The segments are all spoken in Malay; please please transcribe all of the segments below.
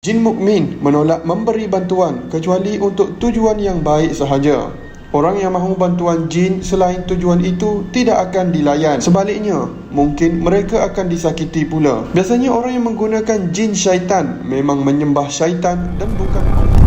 Jin mukmin menolak memberi bantuan kecuali untuk tujuan yang baik sahaja. Orang yang mahu bantuan jin selain tujuan itu tidak akan dilayan. Sebaliknya, mungkin mereka akan disakiti pula. Biasanya orang yang menggunakan jin syaitan memang menyembah syaitan dan bukan Allah.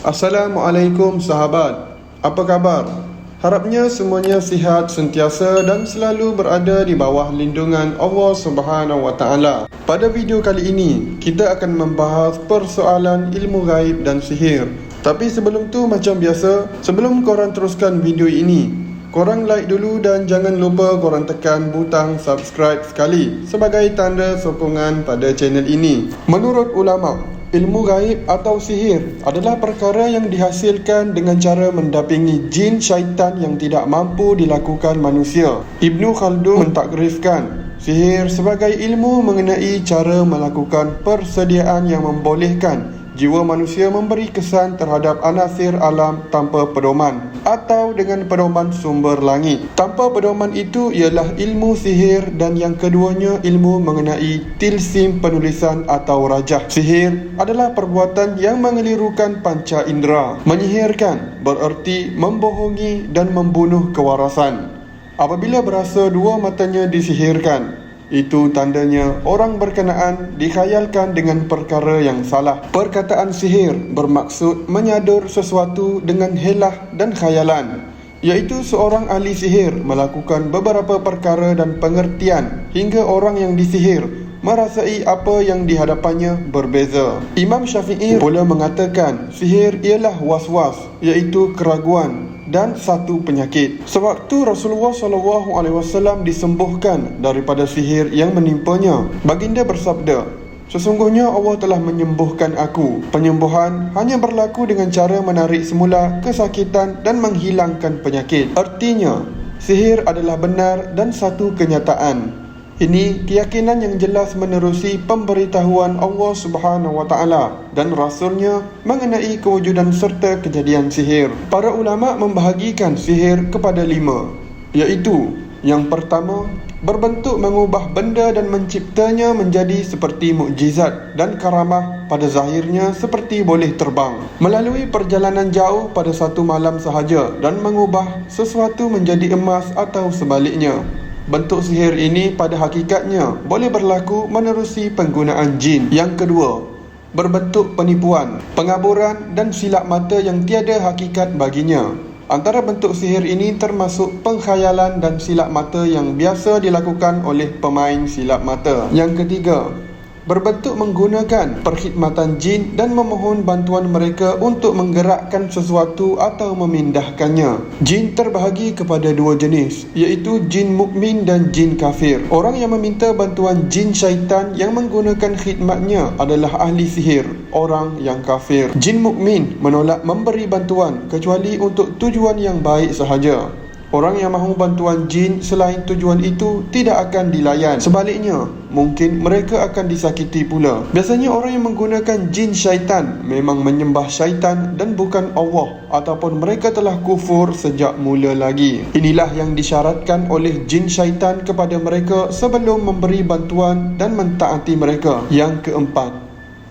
Assalamualaikum sahabat. Apa khabar? Harapnya semuanya sihat sentiasa dan selalu berada di bawah lindungan Allah Subhanahu Wa Taala. Pada video kali ini, kita akan membahas persoalan ilmu gaib dan sihir. Tapi sebelum tu, macam biasa, sebelum korang teruskan video ini, korang like dulu dan jangan lupa korang tekan butang subscribe sekali sebagai tanda sokongan pada channel ini. Menurut ulama, ilmu gaib atau sihir adalah perkara yang dihasilkan dengan cara mendampingi jin syaitan yang tidak mampu dilakukan manusia. Ibnu Khaldun mentakrifkan sihir sebagai ilmu mengenai cara melakukan persediaan yang membolehkan jiwa manusia memberi kesan terhadap anasir alam tanpa pedoman atau dengan pedoman sumber langit. Tanpa pedoman itu ialah ilmu sihir, dan yang keduanya ilmu mengenai tilsim penulisan atau rajah. Sihir adalah perbuatan yang mengelirukan panca indera. Menyihirkan bererti membohongi dan membunuh kewarasan. Apabila berasa dua matanya disihirkan, itu tandanya orang berkenaan dikhayalkan dengan perkara yang salah. Perkataan sihir bermaksud menyadur sesuatu dengan helah dan khayalan, iaitu seorang ahli sihir melakukan beberapa perkara dan pengertian hingga orang yang disihir merasai apa yang dihadapannya berbeza. Imam Syafi'i pula mengatakan sihir ialah was-was, iaitu keraguan dan satu penyakit. Sewaktu Rasulullah SAW disembuhkan daripada sihir yang menimpanya, baginda bersabda, "Sesungguhnya Allah telah menyembuhkan aku. Penyembuhan hanya berlaku dengan cara menarik semula kesakitan dan menghilangkan penyakit." Artinya, sihir adalah benar dan satu kenyataan. Ini keyakinan yang jelas menerusi pemberitahuan Allah Subhanahu Wa Taala dan Rasulnya mengenai kewujudan serta kejadian sihir. Para ulama membahagikan sihir kepada 5, iaitu yang pertama, berbentuk mengubah benda dan menciptanya menjadi seperti mukjizat dan karamah pada zahirnya seperti boleh terbang melalui perjalanan jauh pada satu malam sahaja dan mengubah sesuatu menjadi emas atau sebaliknya. Bentuk sihir ini pada hakikatnya boleh berlaku menerusi penggunaan jin. Yang kedua, berbentuk penipuan, pengaburan dan silap mata yang tiada hakikat baginya. Antara bentuk sihir ini termasuk pengkhayalan dan silap mata yang biasa dilakukan oleh pemain silap mata. Yang ketiga, berbentuk menggunakan perkhidmatan jin dan memohon bantuan mereka untuk menggerakkan sesuatu atau memindahkannya. Jin terbahagi kepada 2 jenis, iaitu jin mukmin dan jin kafir. Orang yang meminta bantuan jin syaitan yang menggunakan khidmatnya adalah ahli sihir, orang yang kafir. Jin mukmin menolak memberi bantuan kecuali untuk tujuan yang baik sahaja. Orang yang mahu bantuan jin selain tujuan itu tidak akan dilayan. Sebaliknya, mungkin mereka akan disakiti pula. Biasanya orang yang menggunakan jin syaitan memang menyembah syaitan dan bukan Allah, ataupun mereka telah kufur sejak mula lagi. Inilah yang disyaratkan oleh jin syaitan kepada mereka sebelum memberi bantuan dan mentaati mereka. Yang keempat,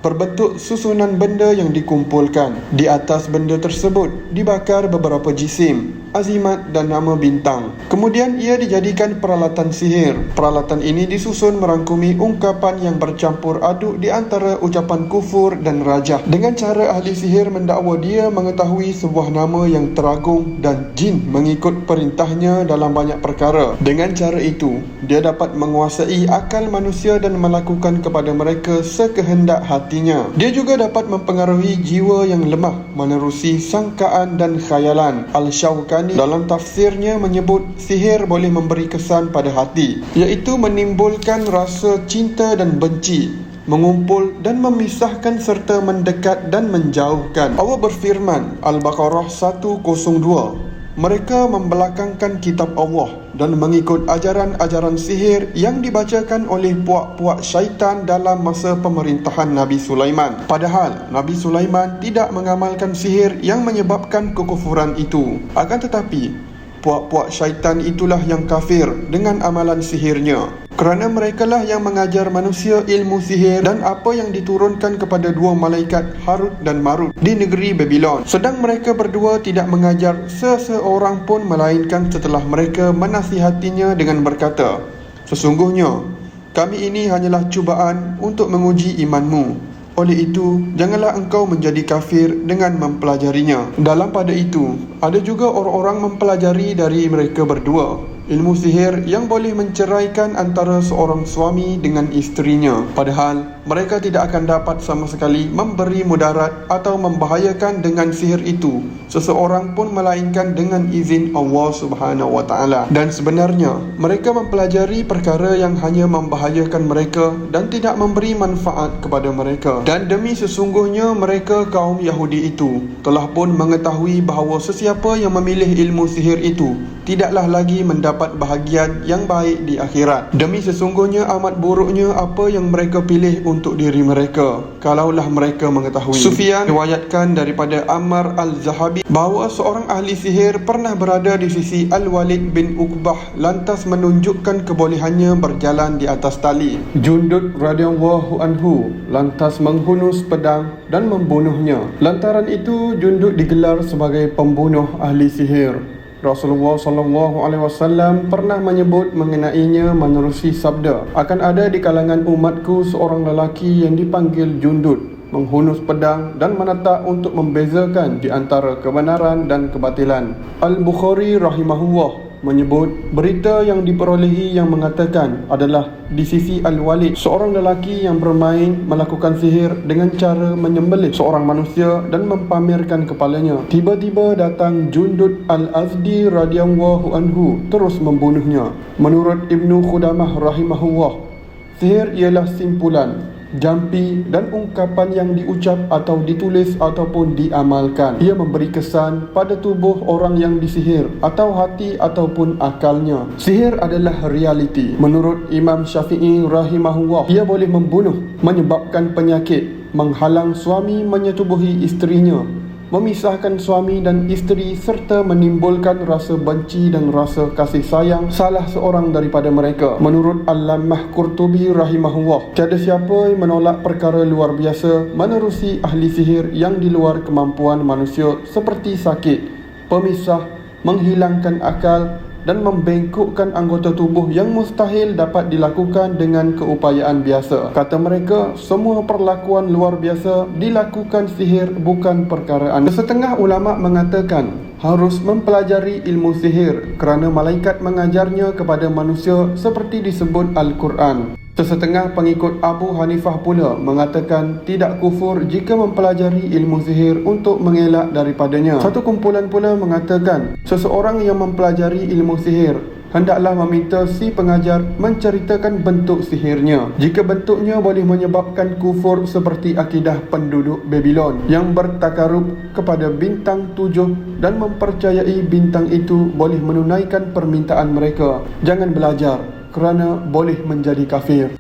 berbentuk susunan benda yang dikumpulkan. Di atas benda tersebut dibakar beberapa jisim, azimat dan nama bintang. Kemudian ia dijadikan peralatan sihir. Peralatan ini disusun merangkumi ungkapan yang bercampur aduk di antara ucapan kufur dan rajah. Dengan cara ahli sihir mendakwa dia mengetahui sebuah nama yang teragung dan jin mengikut perintahnya dalam banyak perkara. Dengan cara itu, dia dapat menguasai akal manusia dan melakukan kepada mereka sekehendak hatinya. Dia juga dapat mempengaruhi jiwa yang lemah menerusi sangkaan dan khayalan. Al-Shawqani dalam tafsirnya menyebut sihir boleh memberi kesan pada hati, iaitu menimbulkan rasa cinta dan benci, mengumpul dan memisahkan serta mendekat dan menjauhkan. Allah berfirman, Al-Baqarah 102, mereka membelakangkan kitab Allah dan mengikut ajaran-ajaran sihir yang dibacakan oleh puak-puak syaitan dalam masa pemerintahan Nabi Sulaiman. Padahal Nabi Sulaiman tidak mengamalkan sihir yang menyebabkan kekufuran itu. Akan tetapi, Puak-puak syaitan itulah yang kafir dengan amalan sihirnya, kerana merekalah yang mengajar manusia ilmu sihir dan apa yang diturunkan kepada dua malaikat Harut dan Marut di negeri Babylon. Sedang mereka berdua tidak mengajar seseorang pun melainkan setelah mereka menasihatinya dengan berkata, "Sesungguhnya kami ini hanyalah cubaan untuk menguji imanmu. Oleh itu, janganlah engkau menjadi kafir dengan mempelajarinya." Dalam pada itu, ada juga orang-orang mempelajari dari mereka berdua ilmu sihir yang boleh menceraikan antara seorang suami dengan isterinya, padahal mereka tidak akan dapat sama sekali memberi mudarat atau membahayakan dengan sihir itu seseorang pun melainkan dengan izin Allah Subhanahu wa taala. Dan sebenarnya mereka mempelajari perkara yang hanya membahayakan mereka dan tidak memberi manfaat kepada mereka. Dan demi sesungguhnya mereka kaum Yahudi itu telah pun mengetahui bahawa sesiapa yang memilih ilmu sihir itu tidaklah lagi mendapat bahagian yang baik di akhirat. Demi sesungguhnya amat buruknya apa yang mereka pilih untuk diri mereka, kalaulah mereka mengetahui. Sufyan riwayatkan daripada Ammar al-Zahabi bahawa seorang ahli sihir pernah berada di sisi Al-Walid bin Uqbah lantas menunjukkan kebolehannya berjalan di atas tali. Jundud radhiyallahu anhu lantas menghunus pedang dan membunuhnya. Lantaran itu Jundud digelar sebagai pembunuh ahli sihir. Rasulullah SAW pernah menyebut mengenainya menerusi sabda, "Akan ada di kalangan umatku seorang lelaki yang dipanggil Jundud, menghunus pedang dan menetak untuk membezakan di antara kebenaran dan kebatilan." Al-Bukhari rahimahullah menyebut berita yang diperolehi yang mengatakan adalah di sisi Al-Walid, seorang lelaki yang bermain melakukan sihir dengan cara menyembelih seorang manusia dan mempamerkan kepalanya. Tiba-tiba datang Jundud Al-Azdi radhiyallahu anhu terus membunuhnya. Menurut Ibnu Khudamah rahimahullah, sihir ialah simpulan, jampi dan ungkapan yang diucap atau ditulis ataupun diamalkan. Ia memberi kesan pada tubuh orang yang disihir atau hati ataupun akalnya. Sihir adalah realiti. Menurut Imam Syafi'i rahimahullah, ia boleh membunuh, menyebabkan penyakit, menghalang suami menyetubuhi isterinya, memisahkan suami dan isteri serta menimbulkan rasa benci dan rasa kasih sayang salah seorang daripada mereka. Menurut Allamah Qurtubi rahimahullah, tiada siapa yang menolak perkara luar biasa menerusi ahli sihir yang di luar kemampuan manusia seperti sakit, pemisah, menghilangkan akal dan membengkokkan anggota tubuh yang mustahil dapat dilakukan dengan keupayaan biasa. Kata mereka, semua perlakuan luar biasa dilakukan sihir bukan perkaraan. Setengah ulama mengatakan harus mempelajari ilmu sihir kerana malaikat mengajarnya kepada manusia seperti disebut Al-Quran. Sesetengah pengikut Abu Hanifah pula mengatakan tidak kufur jika mempelajari ilmu sihir untuk mengelak daripadanya. Satu kumpulan pula mengatakan seseorang yang mempelajari ilmu sihir hendaklah meminta si pengajar menceritakan bentuk sihirnya. Jika bentuknya boleh menyebabkan kufur seperti akidah penduduk Babylon yang bertakarub kepada bintang 7 dan mempercayai bintang itu boleh menunaikan permintaan mereka, jangan belajar kerana boleh menjadi kafir.